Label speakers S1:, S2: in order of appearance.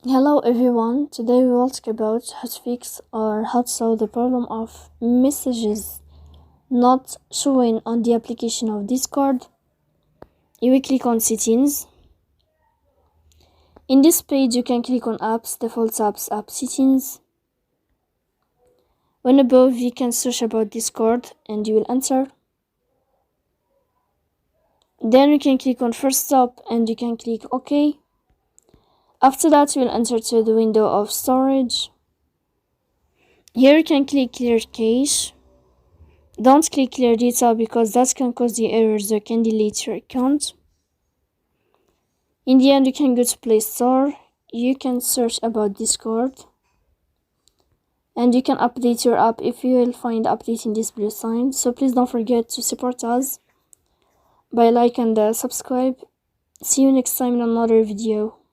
S1: Hello everyone, today we will talk about how to fix or how to solve the problem of messages not showing on the application of Discord. You will click on settings. In this page you can click on apps, default apps, app settings. When above you can search about Discord and you will enter. Then you can click on first stop and you can click OK. After that you will enter to the window of storage. Here you can click clear cache. Don't click clear data because that can cause the errors that can delete your account. In the end you can go to Play Store. You can search about Discord. And you can update your app if you will find updating this blue sign. So please don't forget to support us by like and subscribe. See you next time in another video.